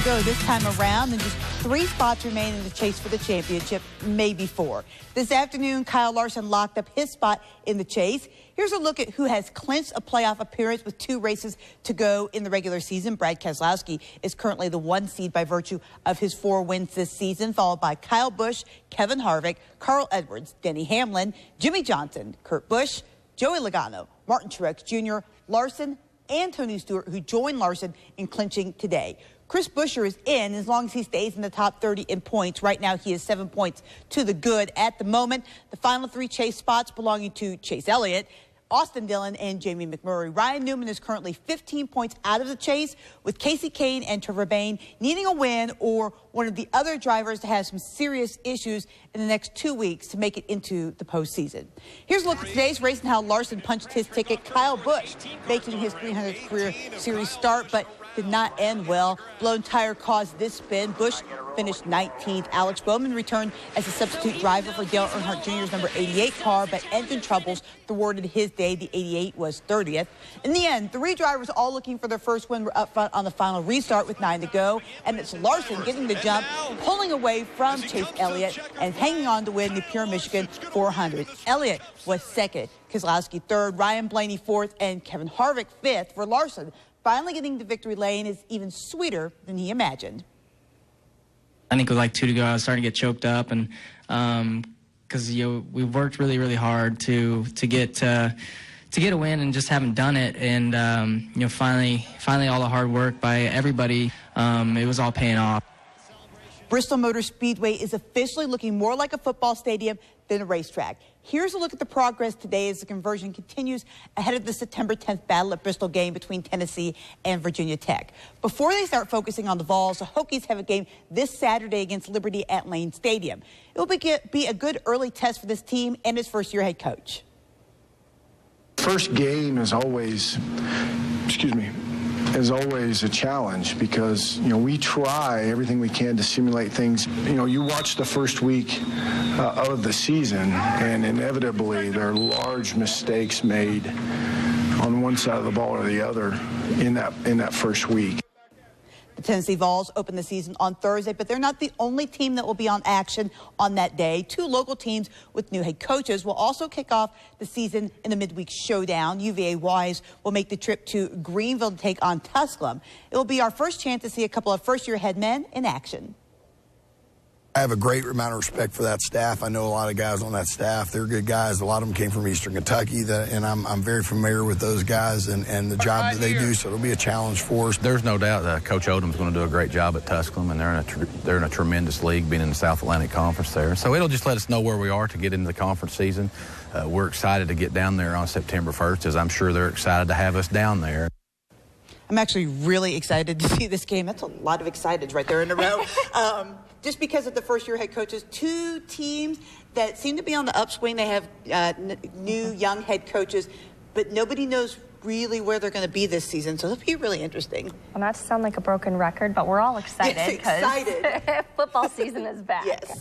to go this time around, and just 3 spots remain in the chase for the championship, maybe 4. This afternoon, Kyle Larson locked up his spot in the chase. Here's a look at who has clinched a playoff appearance with 2 races to go in the regular season. Brad Keselowski is currently the 1 seed by virtue of his 4 wins this season, followed by Kyle Busch, Kevin Harvick, Carl Edwards, Denny Hamlin, Jimmie Johnson, Kurt Busch, Joey Logano, Martin Truex Jr., Larson, and Tony Stewart, who joined Larson in clinching today. Chris Buescher is in as long as he stays in the top 30 in points. Right now, he is 7 points to the good at the moment. The final 3 chase spots belonging to Chase Elliott, Austin Dillon, and Jamie McMurray. Ryan Newman is currently 15 points out of the chase, with Casey Kane and Trevor Bayne needing a win or one of the other drivers to have some serious issues in the next 2 weeks to make it into the postseason. Here's a look at today's race and how Larson punched his ticket. Kyle Busch making his 300th career series start, but did not end well. Blown tire caused this spin. Busch finished 19th. Alex Bowman returned as a substitute driver for Dale Earnhardt Jr.'s number 88 car, but engine troubles thwarted his day. The 88 was 30th. In the end, 3 drivers all looking for their first win were up front on the final restart with 9 to go, and it's Larson getting the jump, pulling away from Chase Elliott and hanging on to win the Pure Michigan 400. Elliott was 2nd, Keselowski 3rd, Ryan Blaney 4th, and Kevin Harvick 5th. For Larson, finally getting to victory lane is even sweeter than he imagined. I think with like 2 to go, I was starting to get choked up, and because we worked really, really hard to get a win and just haven't done it. And finally all the hard work by everybody, it was all paying off. Bristol Motor Speedway is officially looking more like a football stadium than a racetrack. Here's a look at the progress today as the conversion continues ahead of the September 10th Battle at Bristol game between Tennessee and Virginia Tech. Before they start focusing on the Vols, the Hokies have a game this Saturday against Liberty at Lane Stadium. It will be a good early test for this team and its first-year head coach. First game is always, a challenge because, we try everything we can to simulate things. You watch the first week of the season, and inevitably there are large mistakes made on one side of the ball or the other in that first week. The Tennessee Vols open the season on Thursday, but they're not the only team that will be on action on that day. 2 local teams with new head coaches will also kick off the season in the midweek showdown. UVA Wise will make the trip to Greenville to take on Tusculum. It will be our first chance to see a couple of first-year head men in action. I have a great amount of respect for that staff. I know a lot of guys on that staff. They're good guys. A lot of them came from Eastern Kentucky, and I'm very familiar with those guys and the job that they do, so it'll be a challenge for us. There's no doubt that Coach Odom's going to do a great job at Tusculum, and they're in a tremendous league, being in the South Atlantic Conference there. So it'll just let us know where we are to get into the conference season. We're excited to get down there on September 1st, as I'm sure they're excited to have us down there. I'm actually really excited to see this game. That's a lot of exciteds right there in a row. Just because of the first-year head coaches, 2 teams that seem to be on the upswing. They have new young head coaches, but nobody knows really where they're going to be this season, so it'll be really interesting. Well, not to sound like a broken record, but we're all excited because football season is back. Yes.